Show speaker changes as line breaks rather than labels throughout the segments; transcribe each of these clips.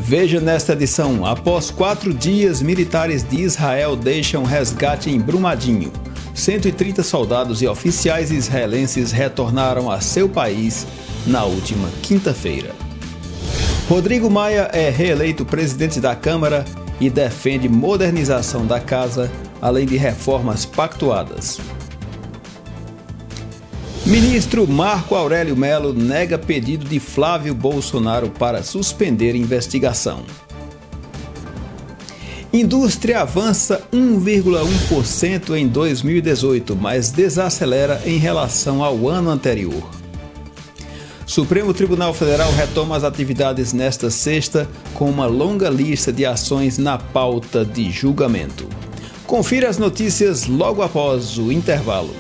Veja nesta edição: após 4 dias, militares de Israel deixam resgate em Brumadinho. 130 soldados e oficiais israelenses retornaram a seu país na última quinta-feira. Rodrigo Maia é reeleito presidente da Câmara e defende modernização da casa, além de reformas pactuadas. Ministro Marco Aurélio Mello nega pedido de Flávio Bolsonaro para suspender investigação. Indústria avança 1,1% em 2018, mas desacelera em relação ao ano anterior. Supremo Tribunal Federal retoma as atividades nesta sexta com uma longa lista de ações na pauta de julgamento. Confira as notícias logo após o intervalo.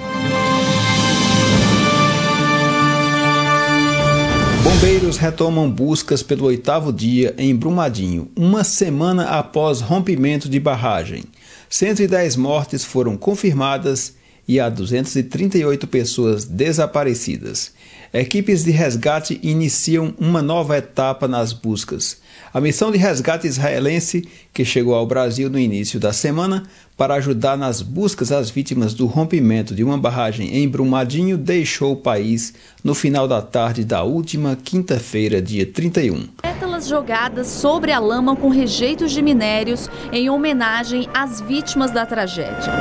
Bombeiros retomam buscas pelo 8º dia em Brumadinho, uma semana após rompimento de barragem. 110 mortes foram confirmadas e há 238 pessoas desaparecidas. Equipes de resgate iniciam uma nova etapa nas buscas. A missão de resgate israelense, que chegou ao Brasil no início da semana para ajudar nas buscas às vítimas do rompimento de uma barragem em Brumadinho, deixou o país no final da tarde da última quinta-feira, dia 31.
Pétalas jogadas sobre a lama com rejeitos de minérios em homenagem às vítimas da tragédia.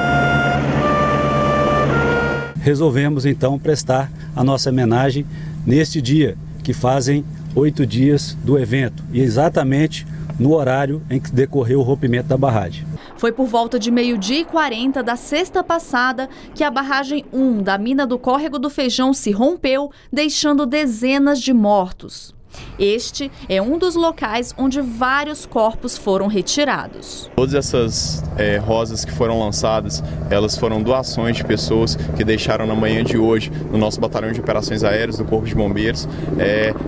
Resolvemos então prestar a nossa homenagem neste dia, que fazem 8 dias do evento, e exatamente no horário em que decorreu o rompimento da barragem.
Foi por volta de 12h40 da sexta passada que a barragem 1 da mina do Córrego do Feijão se rompeu, deixando dezenas de mortos. Este é um dos locais onde vários corpos foram retirados.
Todas essas rosas que foram lançadas, elas foram doações de pessoas que deixaram na manhã de hoje no nosso Batalhão de Operações Aéreas do Corpo de Bombeiros,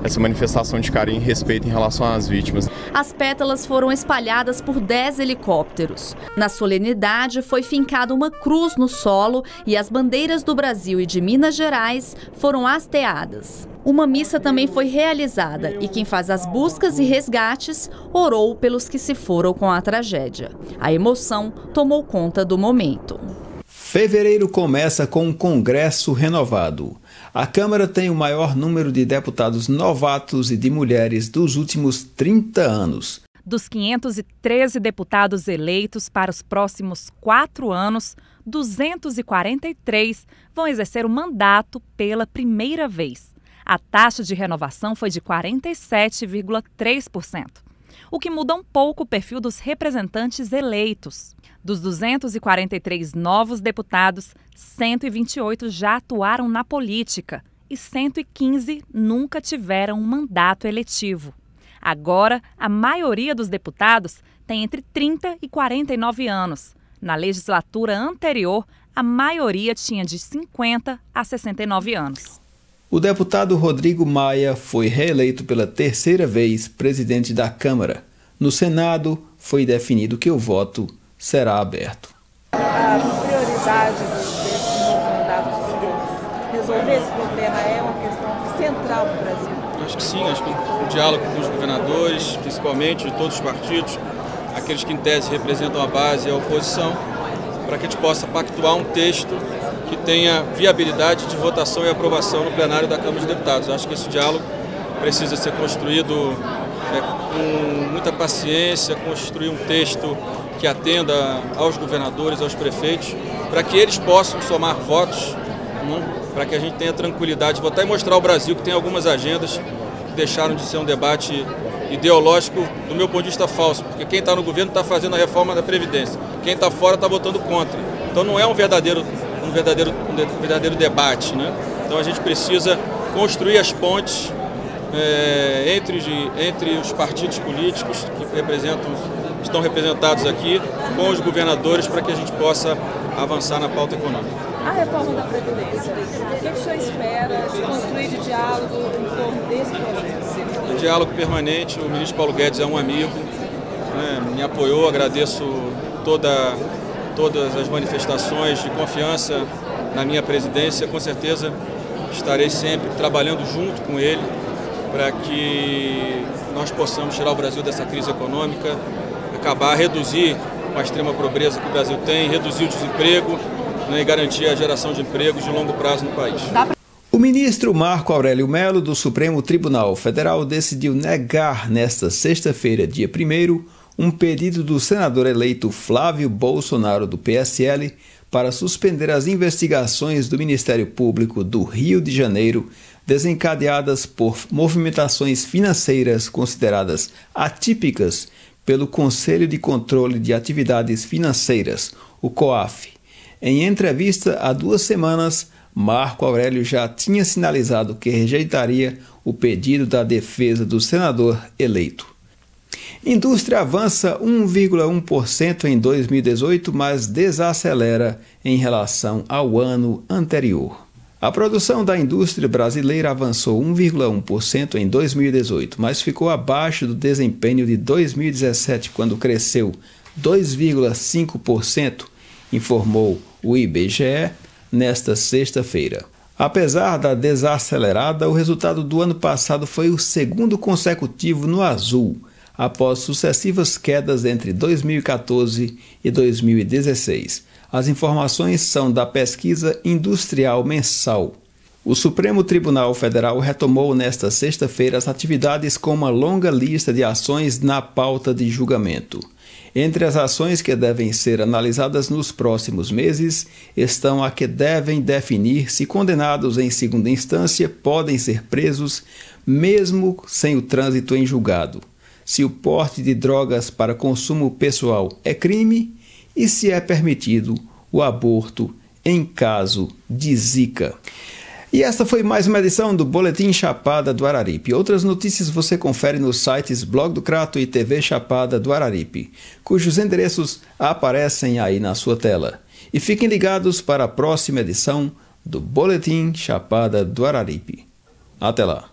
essa manifestação de carinho e respeito em relação às vítimas.
As pétalas foram espalhadas por 10 helicópteros. Na solenidade foi fincada uma cruz no solo e as bandeiras do Brasil e de Minas Gerais foram hasteadas. Uma missa também foi realizada e quem faz as buscas e resgates orou pelos que se foram com a tragédia. A emoção tomou conta do momento.
Fevereiro começa com um Congresso renovado. A Câmara tem o maior número de deputados novatos e de mulheres dos últimos 30 anos.
Dos 513 deputados eleitos para os próximos 4 anos, 243 vão exercer o mandato pela primeira vez. A taxa de renovação foi de 47,3%, o que muda um pouco o perfil dos representantes eleitos. Dos 243 novos deputados, 128 já atuaram na política e 115 nunca tiveram um mandato eletivo. Agora, a maioria dos deputados tem entre 30 e 49 anos. Na legislatura anterior, a maioria tinha de 50 a 69 anos.
O deputado Rodrigo Maia foi reeleito pela 3ª vez presidente da Câmara. No Senado, foi definido que o voto será aberto.
A prioridade desse novo mandato do senhor, resolver esse problema, é uma questão central para o Brasil?
Acho que sim, acho que o diálogo com os governadores, principalmente de todos os partidos, aqueles que em tese representam a base e a oposição, para que a gente possa pactuar um texto que tenha viabilidade de votação e aprovação no plenário da Câmara dos Deputados. Eu acho que esse diálogo precisa ser construído com muita paciência, construir um texto que atenda aos governadores, aos prefeitos, para que eles possam somar votos, para que a gente tenha tranquilidade de votar e mostrar ao Brasil que tem algumas agendas que deixaram de ser um debate ideológico, do meu ponto de vista, falso, porque quem está no governo está fazendo a reforma da Previdência, quem está fora está votando contra. Então não é um verdadeiro debate, né? Então a gente precisa construir as pontes entre os partidos políticos que estão representados aqui com os governadores para que a gente possa avançar na pauta econômica.
A reforma da Previdência, o que o senhor espera de construir de diálogo em torno desse projeto?
Diálogo permanente, o ministro Paulo Guedes é um amigo, me apoiou, agradeço todas as manifestações de confiança na minha presidência. Com certeza estarei sempre trabalhando junto com ele para que nós possamos tirar o Brasil dessa crise econômica, reduzir a extrema pobreza que o Brasil tem, reduzir o desemprego, né, e garantir a geração de empregos de longo prazo no país.
O ministro Marco Aurélio Mello, do Supremo Tribunal Federal, decidiu negar nesta sexta-feira, dia 1º, um pedido do senador eleito Flávio Bolsonaro, do PSL, para suspender as investigações do Ministério Público do Rio de Janeiro, desencadeadas por movimentações financeiras consideradas atípicas pelo Conselho de Controle de Atividades Financeiras, o COAF. Em entrevista há 2 semanas, Marco Aurélio já tinha sinalizado que rejeitaria o pedido da defesa do senador eleito. Indústria avança 1,1% em 2018, mas desacelera em relação ao ano anterior. A produção da indústria brasileira avançou 1,1% em 2018, mas ficou abaixo do desempenho de 2017, quando cresceu 2,5%, informou o IBGE nesta sexta-feira. Apesar da desacelerada, o resultado do ano passado foi o segundo consecutivo no azul, após sucessivas quedas entre 2014 e 2016. As informações são da Pesquisa Industrial Mensal. O Supremo Tribunal Federal retomou nesta sexta-feira as atividades com uma longa lista de ações na pauta de julgamento. Entre as ações que devem ser analisadas nos próximos meses estão a que devem definir se condenados em segunda instância podem ser presos mesmo sem o trânsito em julgado, se o porte de drogas para consumo pessoal é crime e se é permitido o aborto em caso de Zika. E esta foi mais uma edição do Boletim Chapada do Araripe. Outras notícias você confere nos sites Blog do Crato e TV Chapada do Araripe, cujos endereços aparecem aí na sua tela. E fiquem ligados para a próxima edição do Boletim Chapada do Araripe. Até lá!